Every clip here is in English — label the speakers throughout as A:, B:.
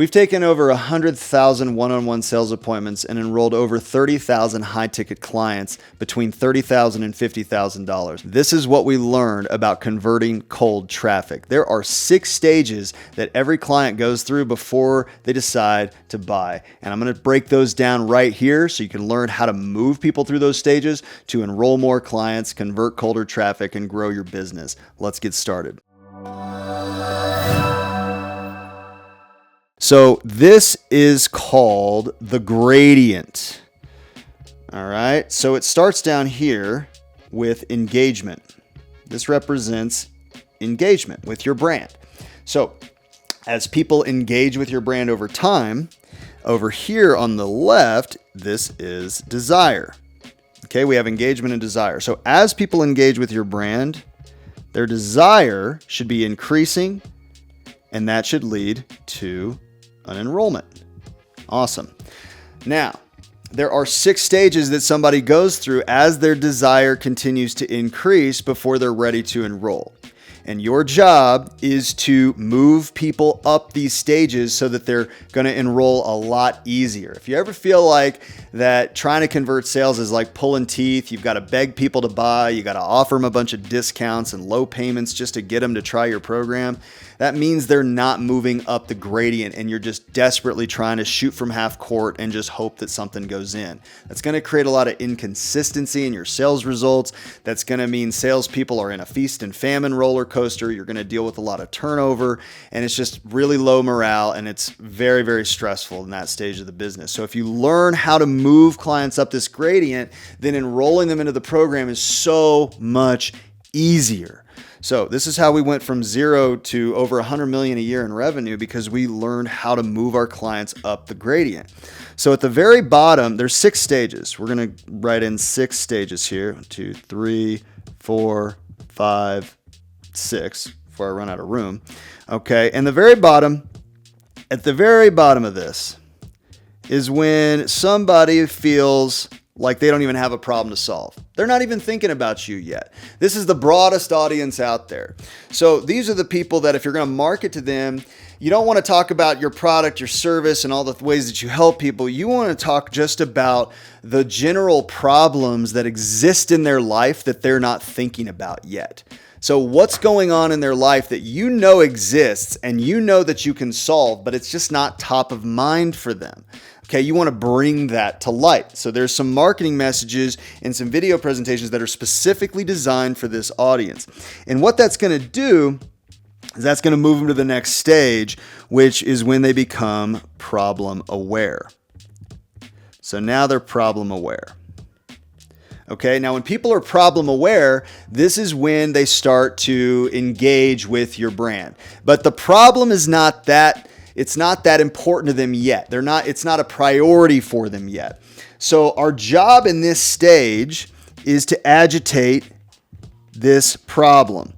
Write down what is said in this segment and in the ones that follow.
A: We've taken over 100,000 one-on-one sales appointments and enrolled over 30,000 high-ticket clients between $30,000 and $50,000. This is what we learned about converting cold traffic. There are 6 stages that every client goes through before they decide to buy. And I'm going to break those down right here so you can learn how to move people through those stages to enroll more clients, convert colder traffic, and grow your business. Let's get started. So this is called the gradient. All right. So it starts down here with engagement. This represents engagement with your brand. So as people engage with your brand over time, over here on the left, this is desire. Okay. We have engagement and desire. So as people engage with your brand, their desire should be increasing, and that should lead to an enrollment. Awesome. Now, there are 6 stages that somebody goes through as their desire continues to increase before they're ready to enroll. And your job is to move people up these stages so that they're going to enroll a lot easier. If you ever feel like that trying to convert sales is like pulling teeth, you've got to beg people to buy, you got to offer them a bunch of discounts and low payments just to get them to try your program, that means they're not moving up the gradient and you're just desperately trying to shoot from half court and just hope that something goes in. That's going to create a lot of inconsistency in your sales results. That's going to mean salespeople are in a feast and famine roller coaster. You're going to deal with a lot of turnover, and it's just really low morale, and it's very, very stressful in that stage of the business. So if you learn how to move clients up this gradient, then enrolling them into the program is so much easier. So this is how we went from 0 to over 100 million a year in revenue, because we learned how to move our clients up the gradient. So at the very bottom, there's 6 stages. We're going to write in 6 stages here. 1, 2, 3, 4, 5, 6 before I run out of room. Okay. And at the very bottom of this is when somebody feels like they don't even have a problem to solve. They're not even thinking about you yet. This is the broadest audience out there. So these are the people that if you're going to market to them, you don't want to talk about your product, your service, and all the ways that you help people. You want to talk just about the general problems that exist in their life that they're not thinking about yet. So what's going on in their life that you know exists and you know that you can solve, but it's just not top of mind for them. Okay, you want to bring that to light. So there's some marketing messages and some video presentations that are specifically designed for this audience. And what that's going to do is that's going to move them to the next stage, which is when they become problem aware. So now they're problem aware. Okay, now when people are problem aware, this is when they start to engage with your brand. But the problem is not that it's not that important to them yet. It's not a priority for them yet. So our job in this stage is to agitate this problem.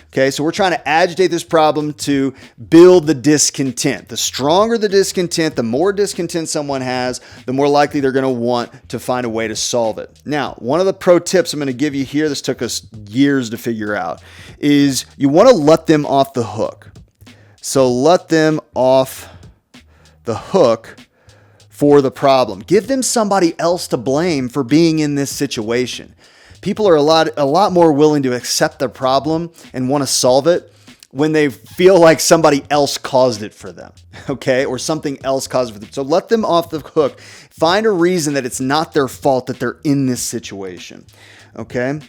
A: Okay, so we're trying to agitate this problem to build the discontent. The stronger the discontent, the more discontent someone has, the more likely they're going to want to find a way to solve it. Now, one of the pro tips I'm going to give you here, this took us years to figure out, is you want to let them off the hook. So let them off the hook for the problem. Give them somebody else to blame for being in this situation. People are a lot more willing to accept their problem and want to solve it when they feel like somebody else caused it for them, okay? Or something else caused it for them. So let them off the hook. Find a reason that it's not their fault that they're in this situation, okay?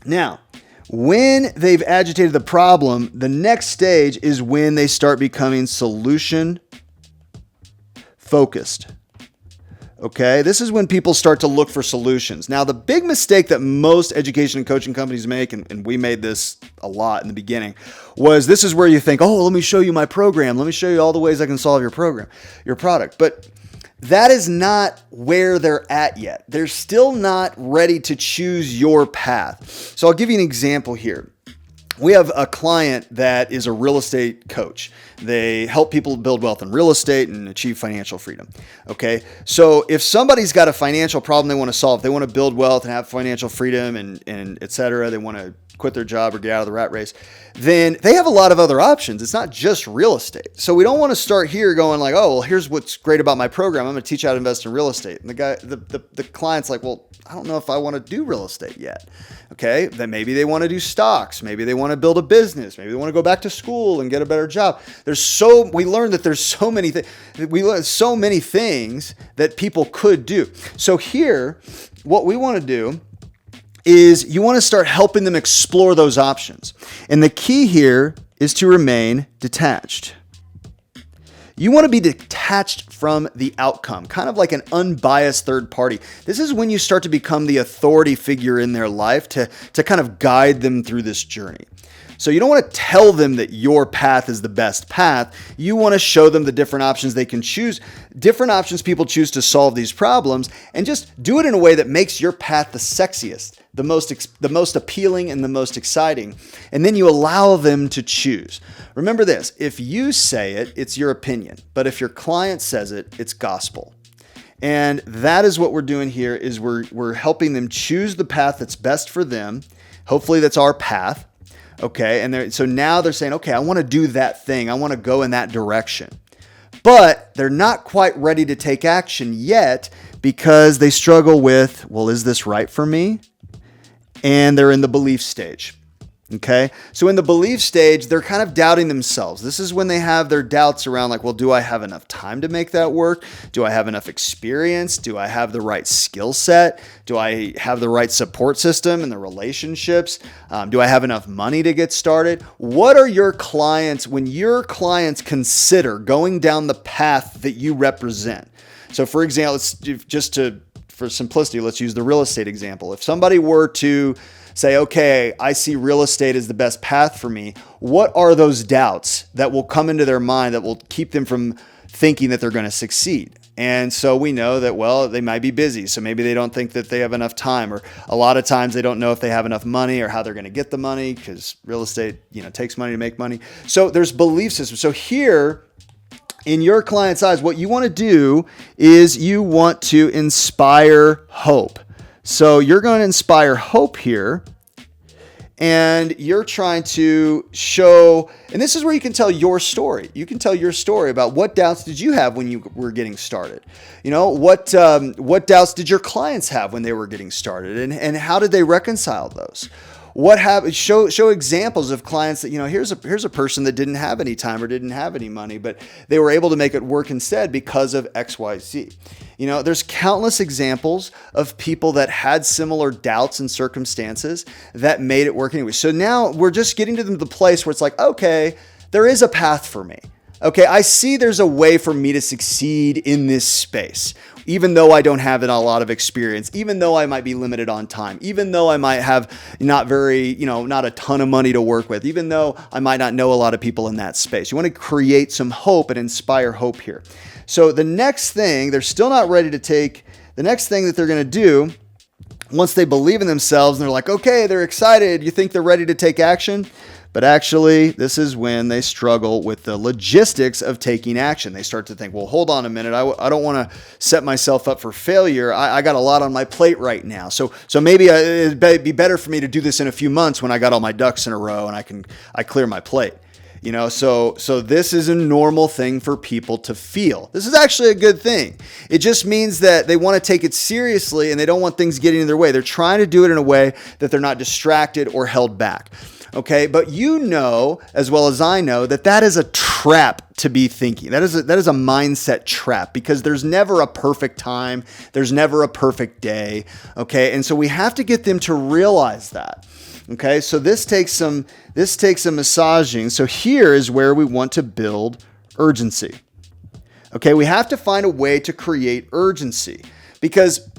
A: Now, when they've agitated the problem, the next stage is when they start becoming solution focused. Okay, this is when people start to look for solutions. Now, the big mistake that most education and coaching companies make, and we made this a lot in the beginning, was this is where you think, oh, let me show you my program. Let me show you all the ways I can solve your program, your product. But that is not where they're at yet. They're still not ready to choose your path. So I'll give you an example here. We have a client that is a real estate coach. They help people build wealth in real estate and achieve financial freedom. Okay. So if somebody's got a financial problem they want to solve, they want to build wealth and have financial freedom and et cetera. They want to quit their job or get out of the rat race, then they have a lot of other options. It's not just real estate. So we don't want to start here going like, oh, well, here's what's great about my program. I'm going to teach you how to invest in real estate. And the client's like, well, I don't know if I want to do real estate yet. Okay. Then maybe they want to do stocks. Maybe they want to build a business. Maybe they want to go back to school and get a better job. We learned that there's so many things that people could do. So here, what we want to do is you want to start helping them explore those options. And the key here is to remain detached. You want to be detached from the outcome, kind of like an unbiased third party. This is when you start to become the authority figure in their life to kind of guide them through this journey. So you don't want to tell them that your path is the best path. You want to show them the different options they can choose, different options people choose to solve these problems, and just do it in a way that makes your path the sexiest, the most appealing, and the most exciting. And then you allow them to choose. Remember this, if you say it, it's your opinion. But if your client says it, it's gospel. And that is what we're doing here is we're helping them choose the path that's best for them. Hopefully that's our path. Okay. And so now they're saying, okay, I want to do that thing. I want to go in that direction. But they're not quite ready to take action yet because they struggle with, well, is this right for me? And they're in the belief stage. Okay. So in the belief stage, they're kind of doubting themselves. This is when they have their doubts around like, well, do I have enough time to make that work? Do I have enough experience? Do I have the right skill set? Do I have the right support system and the relationships? Do I have enough money to get started? What are your clients, when your clients consider going down the path that you represent? So for example, for simplicity, let's use the real estate example. If somebody were to say, okay, I see real estate as the best path for me, what are those doubts that will come into their mind that will keep them from thinking that they're going to succeed? And so we know that, well, they might be busy. So maybe they don't think that they have enough time, or a lot of times they don't know if they have enough money or how they're going to get the money, because real estate, takes money to make money. So there's belief systems. So here, in your client's eyes, what you want to do is you want to inspire hope. So you're going to inspire hope here, and you're trying to show, and this is where you can tell your story. You can tell your story about what doubts did you have when you were getting started? What doubts did your clients have when they were getting started, and how did they reconcile those? Show examples of clients that, here's a person that didn't have any time or didn't have any money, but they were able to make it work instead because of XYZ. There's countless examples of people that had similar doubts and circumstances that made it work anyway. So now we're just getting to the place where it's like, okay, there is a path for me. Okay, I see there's a way for me to succeed in this space, even though I don't have a lot of experience, even though I might be limited on time, even though I might have not a ton of money to work with, even though I might not know a lot of people in that space. You want to create some hope and inspire hope here. So the next thing, they're still not ready to take, the next thing that they're going to do, once they believe in themselves and they're like, okay, they're excited, you think they're ready to take action? But actually, this is when they struggle with the logistics of taking action. They start to think, well, hold on a minute. I don't want to set myself up for failure. I got a lot on my plate right now. So maybe it'd be better for me to do this in a few months when I got all my ducks in a row and I clear my plate. So this is a normal thing for people to feel. This is actually a good thing. It just means that they want to take it seriously and they don't want things getting in their way. They're trying to do it in a way that they're not distracted or held back. Okay, but as well as I know, that is a trap to be thinking. That is a mindset trap, because there's never a perfect time. There's never a perfect day. Okay, and so we have to get them to realize that. Okay, so this takes some massaging. So here is where we want to build urgency. Okay, we have to find a way to create urgency, because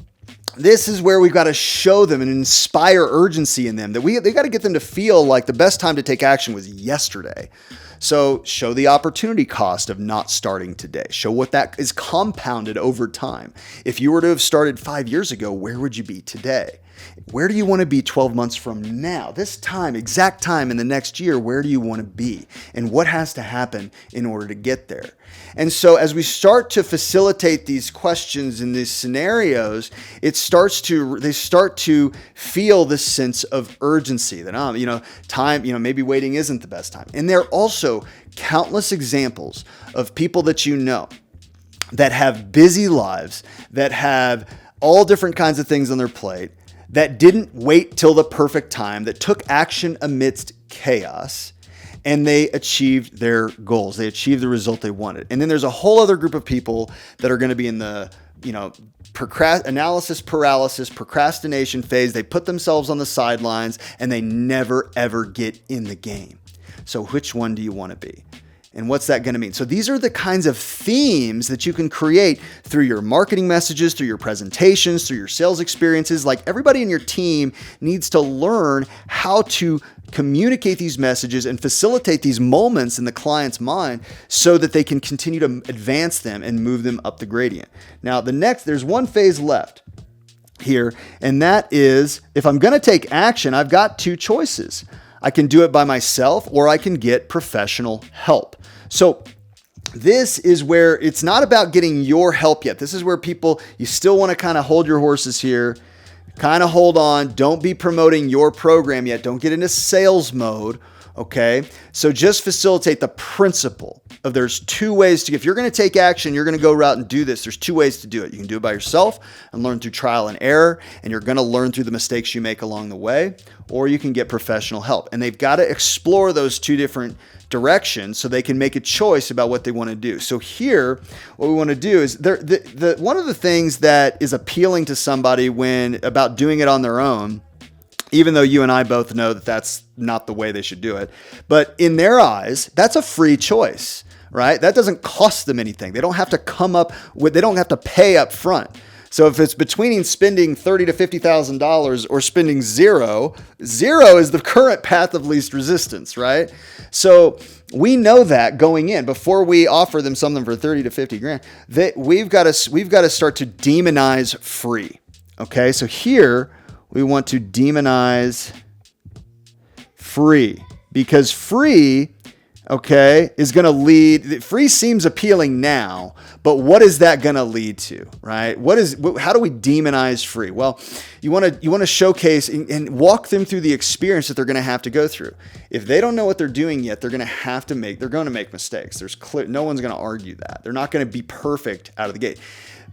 A: this is where we've got to show them and inspire urgency in them, that they got to get them to feel like the best time to take action was yesterday. So show the opportunity cost of not starting today. Show what that is compounded over time. If you were to have started 5 years ago, where would you be today? Where do you want to be 12 months from now? This time, exact time in the next year, where do you want to be? And what has to happen in order to get there? And so as we start to facilitate these questions and these scenarios, they start to feel this sense of urgency that, time, maybe waiting isn't the best time. And there are also countless examples of people that you know that have busy lives, that have all different kinds of things on their plate, that didn't wait till the perfect time, that took action amidst chaos, and they achieved their goals. They achieved the result they wanted. And then there's a whole other group of people that are going to be in the, analysis paralysis, procrastination phase. They put themselves on the sidelines and they never, ever get in the game. So which one do you want to be? And what's that going to mean? So these are the kinds of themes that you can create through your marketing messages, through your presentations, through your sales experiences. Like, everybody in your team needs to learn how to communicate these messages and facilitate these moments in the client's mind so that they can continue to advance them and move them up the gradient. Now, there's one phase left here, and that is, if I'm going to take action, I've got two choices. I can do it by myself, or I can get professional help. So this is where it's not about getting your help yet. This is where you still want to kind of hold your horses here, kind of hold on. Don't be promoting your program yet. Don't get into sales mode. Okay. So just facilitate the principle of there's two ways if you're going to take action, you're going to go out and do this. There's two ways to do it. You can do it by yourself and learn through trial and error, and you're going to learn through the mistakes you make along the way, or you can get professional help. And they've got to explore those two different directions so they can make a choice about what they want to do. So here, what we want to do is one of the things that is appealing to somebody about doing it on their own, even though you and I both know that that's not the way they should do it, but in their eyes, that's a free choice, right? That doesn't cost them anything. They don't have to they don't have to pay up front. So if it's between spending $30,000 to $50,000 or spending zero is the current path of least resistance, right? So we know that going in, before we offer them something for 30 to 50 grand, that we've got to start to demonize free. Okay, so here we want to demonize free, because free, is going to lead. Free seems appealing now, but what is that going to lead to, right? How do we demonize free? Well, you want to showcase and walk them through the experience that they're going to have to go through. If they don't know what they're doing yet, they're going to make mistakes. No one's going to argue that. They're not going to be perfect out of the gate.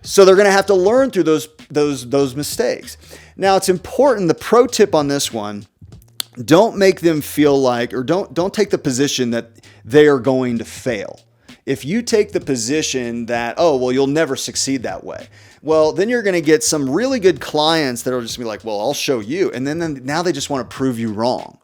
A: So they're going to have to learn through those mistakes. Now, it's important. The pro tip on this one: don't make them feel like, or don't take the position that they are going to fail. If you take the position that, you'll never succeed that way, well, then you're going to get some really good clients that are just be like, well, I'll show you. And then now they just want to prove you wrong.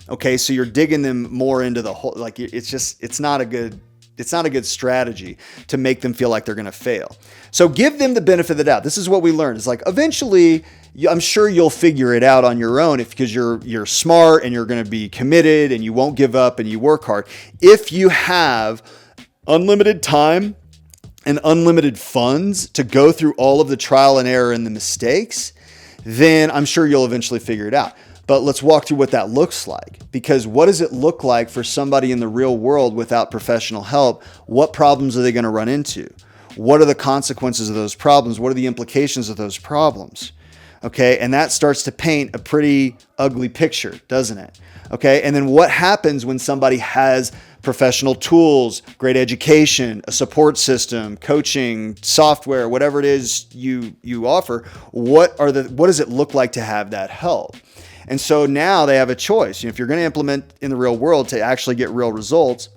A: Okay. So you're digging them more into the whole, like, it's not a good strategy to make them feel like they're going to fail. So give them the benefit of the doubt. This is what we learned. It's like, eventually, I'm sure you'll figure it out on your own because you're smart and you're going to be committed and you won't give up and you work hard. If you have unlimited time and unlimited funds to go through all of the trial and error and the mistakes, then I'm sure you'll eventually figure it out. But let's walk through what that looks like, because what does it look like for somebody in the real world without professional help? What problems are they going to run into? What are the consequences of those problems? What are the implications of those problems? Okay. And that starts to paint a pretty ugly picture, doesn't it? Okay. And then what happens when somebody has professional tools, great education, a support system, coaching, software, whatever it is you offer? What does it look like to have that help? And so now they have a choice. If you're going to implement in the real world to actually get real results,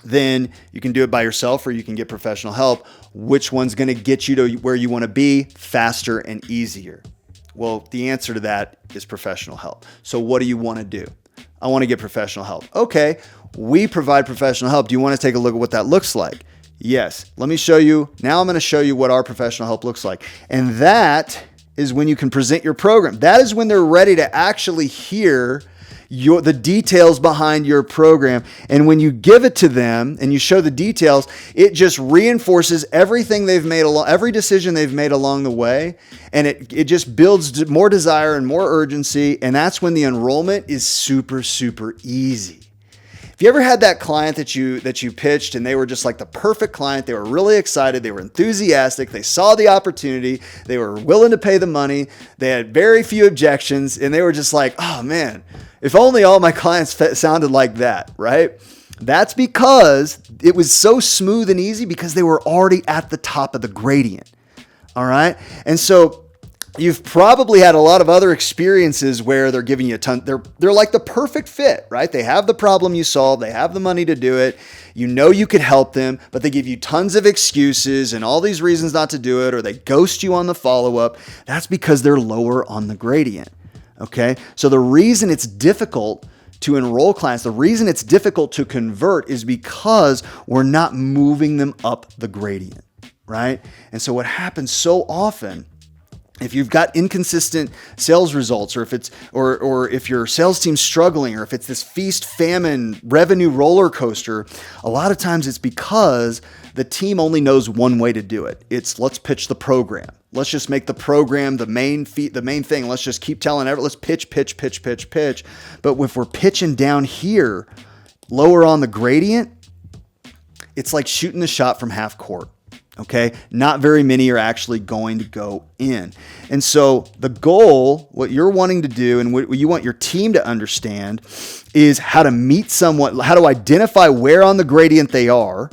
A: then you can do it by yourself or you can get professional help. Which one's going to get you to where you want to be faster and easier? Well, the answer to that is professional help. So what do you want to do? I want to get professional help. Okay, we provide professional help. Do you want to take a look at what that looks like? Yes. Let me show you. Now I'm going to show you what our professional help looks like. And that is when you can present your program. That is when they're ready to actually hear the details behind your program. And when you give it to them and you show the details, it just reinforces everything they've made every decision they've made along the way. And it just builds more desire and more urgency. And that's when the enrollment is super, super easy. If you ever had that client that you pitched and they were just like the perfect client, they were really excited, they were enthusiastic, they saw the opportunity, they were willing to pay the money, they had very few objections, and they were just like, oh man, if only all my clients sounded like that, right? That's because it was so smooth and easy because they were already at the top of the gradient. All right. And so you've probably had a lot of other experiences where they're giving you a ton. They're like the perfect fit, right? They have the problem you solve. They have the money to do it. You know you could help them, but they give you tons of excuses and all these reasons not to do it, or they ghost you on the follow-up. That's because they're lower on the gradient. Okay. So the reason it's difficult to enroll clients, the reason it's difficult to convert is because we're not moving them up the gradient, right? And so what happens so often, if you've got inconsistent sales results, or if your sales team's struggling, or if it's this feast famine revenue roller coaster, a lot of times it's because the team only knows one way to do it. It's let's pitch the program. Let's just make the program the main thing. Let's just keep telling let's pitch. But if we're pitching down here, lower on the gradient, it's like shooting the shot from half court. Okay. Not very many are actually going to go in. And so the goal, what you're wanting to do and what you want your team to understand is how to meet someone, how to identify where on the gradient they are.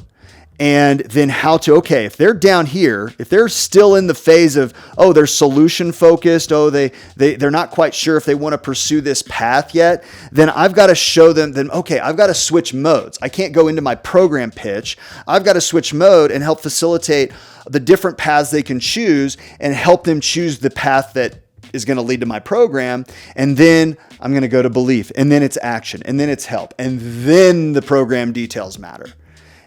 A: And then how to, okay, if they're down here, if they're still in the phase of, oh, they're solution focused, oh, they're not quite sure if they want to pursue this path yet, then I've got to show them, okay, I've got to switch modes. I can't go into my program pitch. I've got to switch mode and help facilitate the different paths they can choose and help them choose the path that is going to lead to my program. And then I'm going to go to belief, and then it's action, and then it's help, and then the program details matter.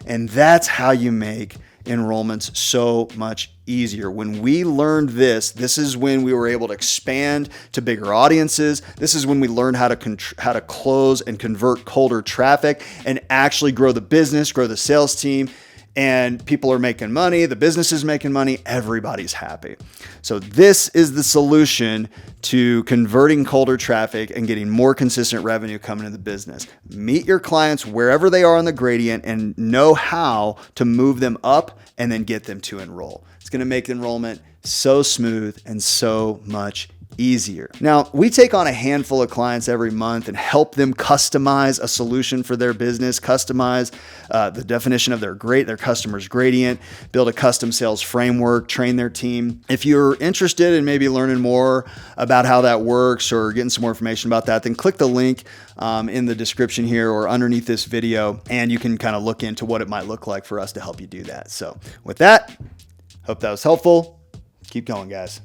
A: And that's how you make enrollments so much easier. When we learned this is when we were able to expand to bigger audiences. This is when we learned how to close and convert colder traffic and actually grow the business, grow the sales team. And people are making money, the business is making money, everybody's happy. So this is the solution to converting colder traffic and getting more consistent revenue coming into the business. Meet your clients wherever they are on the gradient and know how to move them up and then get them to enroll. It's going to make enrollment so smooth and so much easier. Now, we take on a handful of clients every month and help them customize a solution for their business, customize the definition of their customer's gradient, build a custom sales framework, train their team. If you're interested in maybe learning more about how that works or getting some more information about that, then click the link in the description here or underneath this video, and you can kind of look into what it might look like for us to help you do that. So with that, hope that was helpful. Keep going, guys.